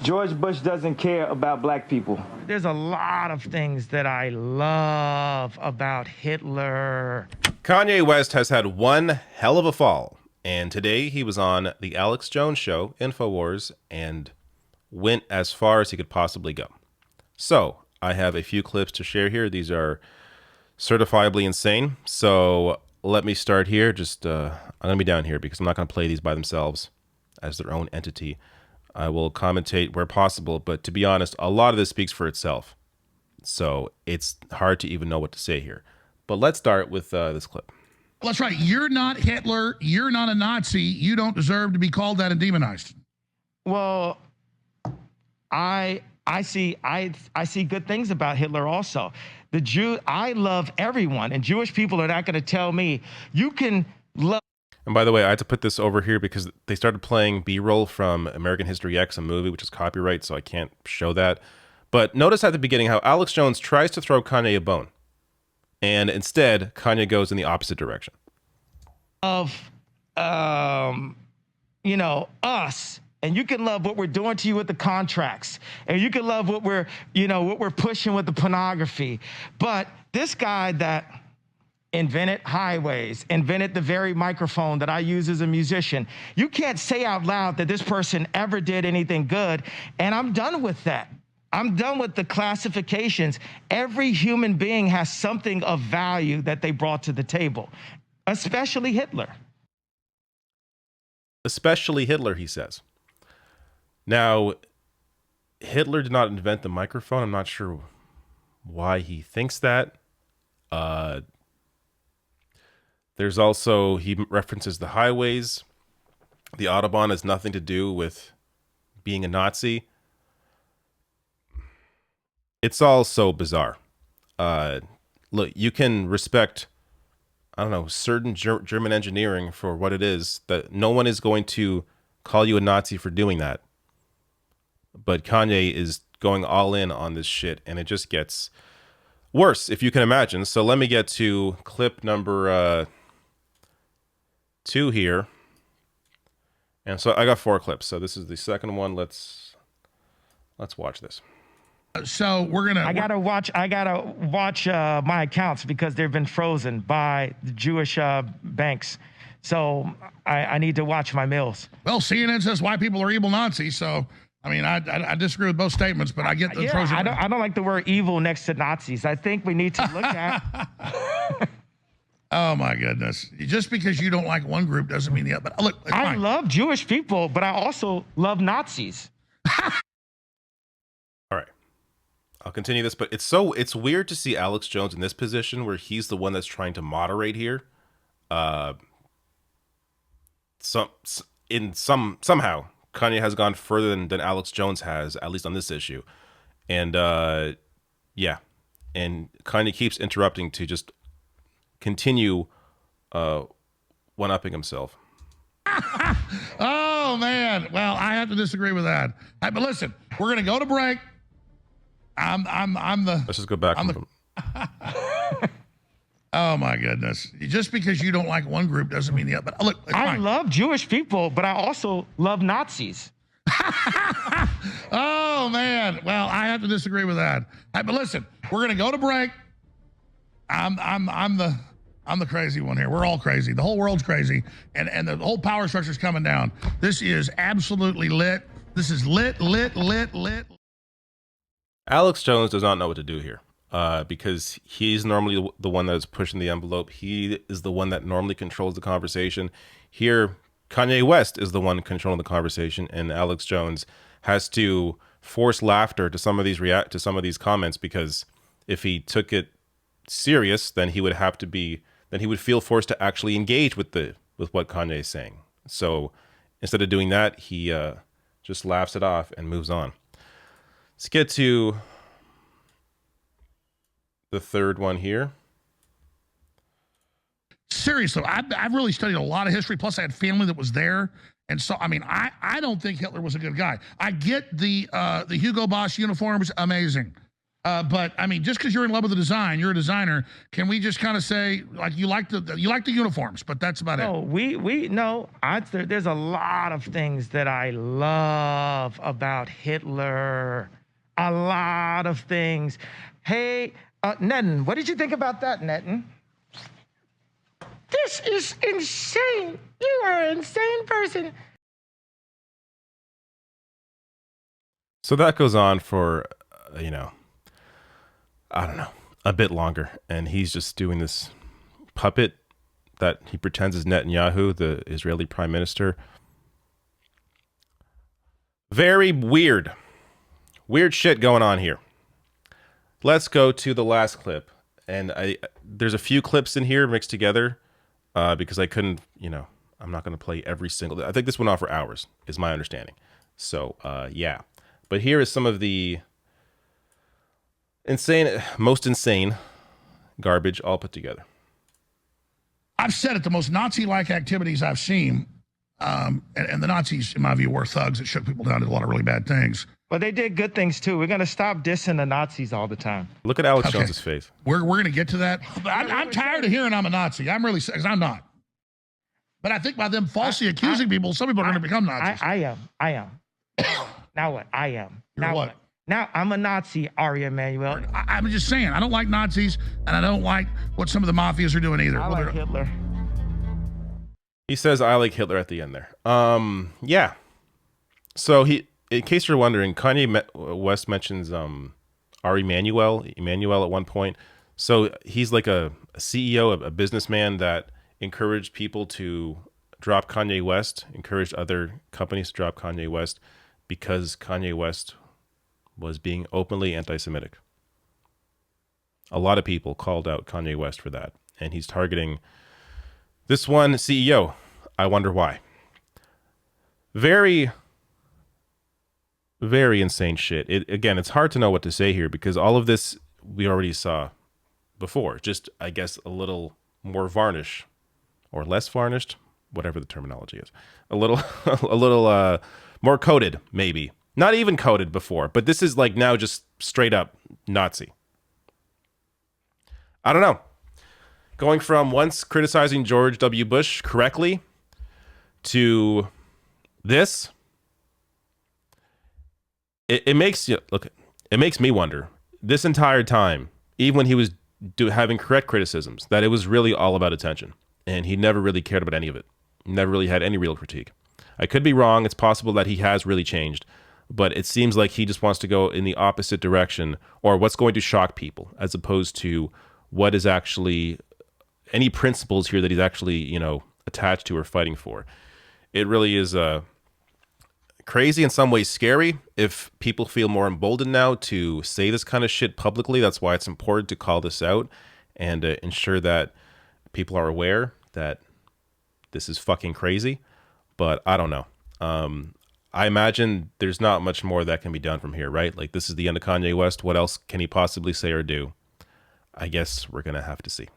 George Bush doesn't care about black people. There's a lot of things that I love about Hitler. Kanye West has had one hell of a fall, and today he was on the Alex Jones show, InfoWars, and went as far as he could possibly go. So I have a few clips to share here. These are certifiably insane. So let me start here. I'm going to be down here because I'm not going to play these by themselves as their own entity. I will commentate where possible, but to be honest, a lot of this speaks for itself. So it's hard to even know what to say here. But let's start with this clip. Well, that's right. You're not Hitler. You're not a Nazi. You don't deserve to be called that and demonized. Well, I see good things about Hitler also. I love everyone, and Jewish people are not going to tell me you can love. And by the way, I had to put this over here because they started playing B-roll from American History X, a movie, which is copyright, so I can't show that. But notice at the beginning how Alex Jones tries to throw Kanye a bone. And instead, Kanye goes in the opposite direction. Of, us. And you can love what we're doing to you with the contracts. And you can love what we're pushing with the pornography. But this guy that invented highways, invented the very microphone that I use as a musician, you can't say out loud that this person ever did anything good. And I'm done with that. I'm done with the classifications. Every human being has something of value that they brought to the table, especially Hitler. Especially Hitler, he says. Now, Hitler did not invent the microphone. I'm not sure why he thinks that. There's also, he references the highways. The Autobahn has nothing to do with being a Nazi. It's all so bizarre. Look, you can respect, certain German engineering for what it is. That no one is going to call you a Nazi for doing that. But Kanye is going all in on this shit, and it just gets worse, if you can imagine. So let me get to clip number 2 here. And so I got 4 clips. So this is the second one. Let's watch this. So we're gonna. I gotta watch my accounts because they've been frozen by the Jewish banks. So I need to watch my mails. Well, CNN says white people are evil Nazis. So I mean, I disagree with both statements, but I get the frozen. I don't like the word evil next to Nazis. I think we need to look at. Oh my goodness! Just because you don't like one group doesn't mean the other. But look, I love Jewish people, but I also love Nazis. All right. I'll continue this, but it's weird to see Alex Jones in this position where he's the one that's trying to moderate here. Somehow Kanye has gone further than Alex Jones has, at least on this issue. And and Kanye keeps interrupting to just continue one-upping himself. Oh man. Well, I have to disagree with that. But listen, we're gonna go to break. Let's just go back. Oh my goodness! Just because you don't like one group doesn't mean the other. But look, I love Jewish people, but I also love Nazis. Oh man! Well, I have to disagree with that. But listen, we're gonna go to break. I'm the crazy one here. We're all crazy. The whole world's crazy, and the whole power structure's coming down. This is absolutely lit. This is lit. Alex Jones does not know what to do here because he's normally the one that is pushing the envelope. He is the one that normally controls the conversation. Here, Kanye West is the one controlling the conversation, and Alex Jones has to force laughter to some of these comments because if he took it serious, then he would feel forced to actually engage with what Kanye is saying. So instead of doing that, he just laughs it off and moves on. Let's get to the third one here. Seriously, I've really studied a lot of history. Plus, I had family that was there. And so, I mean, I don't think Hitler was a good guy. I get the Hugo Boss uniforms, amazing. But I mean, just because you're in love with the design, you're a designer. Can we just kind of say like you like the uniforms, but that's about No, it? there's a lot of things that I love about Hitler. A lot of things. Hey, Netten, what did you think about that, Netten? This is insane. You are an insane person. So that goes on for, I don't know, a bit longer. And he's just doing this puppet that he pretends is Netanyahu, the Israeli prime minister. Very weird. Weird shit going on here. Let's go to the last clip. And there's a few clips in here mixed together because I couldn't, I'm not going to play every single. I think this went on for hours, is my understanding. So, yeah. But here is some of the most insane garbage all put together. I've said it, the most Nazi-like activities I've seen, and the Nazis, in my view, were thugs that shook people down, did a lot of really bad things. But they did good things too. We're gonna stop dissing the Nazis all the time. Look at Alex Jones's face. We're gonna get to that. I'm tired of hearing I'm a Nazi. I'm really, because I'm not. But I think by them falsely accusing people, some people are gonna become Nazis. I am. Now what? I am. You're now what? Now I'm a Nazi, Ari Emanuel. I'm just saying, I don't like Nazis, and I don't like what some of the mafias are doing either. I like Hitler. He says, I like Hitler at the end there. Yeah. So in case you're wondering, Kanye West mentions Ari Emanuel at one point. So he's like a CEO, a businessman that encouraged people to drop Kanye West, encouraged other companies to drop Kanye West because Kanye West was being openly anti-Semitic. A lot of people called out Kanye West for that, and he's targeting this one CEO. I wonder why. Very, very insane shit. Again, it's hard to know what to say here because all of this we already saw before. Just, I guess, a little more varnish or less varnished, whatever the terminology is. A little more coated, maybe. Not even coated before, but this is like now just straight up Nazi. I don't know. Going from once criticizing George W. Bush correctly to this, it makes you look. It makes me wonder this entire time, even when he was having correct criticisms, that it was really all about attention, and he never really cared about any of it. Never really had any real critique. I could be wrong. It's possible that he has really changed, but it seems like he just wants to go in the opposite direction, or what's going to shock people, as opposed to what is actually any principles here that he's actually, attached to or fighting for. It really is crazy, in some ways scary. If people feel more emboldened now to say this kind of shit publicly, that's why it's important to call this out and ensure that people are aware that this is fucking crazy. But I don't know. I imagine there's not much more that can be done from here, right? Like, this is the end of Kanye West. What else can he possibly say or do? I guess we're going to have to see.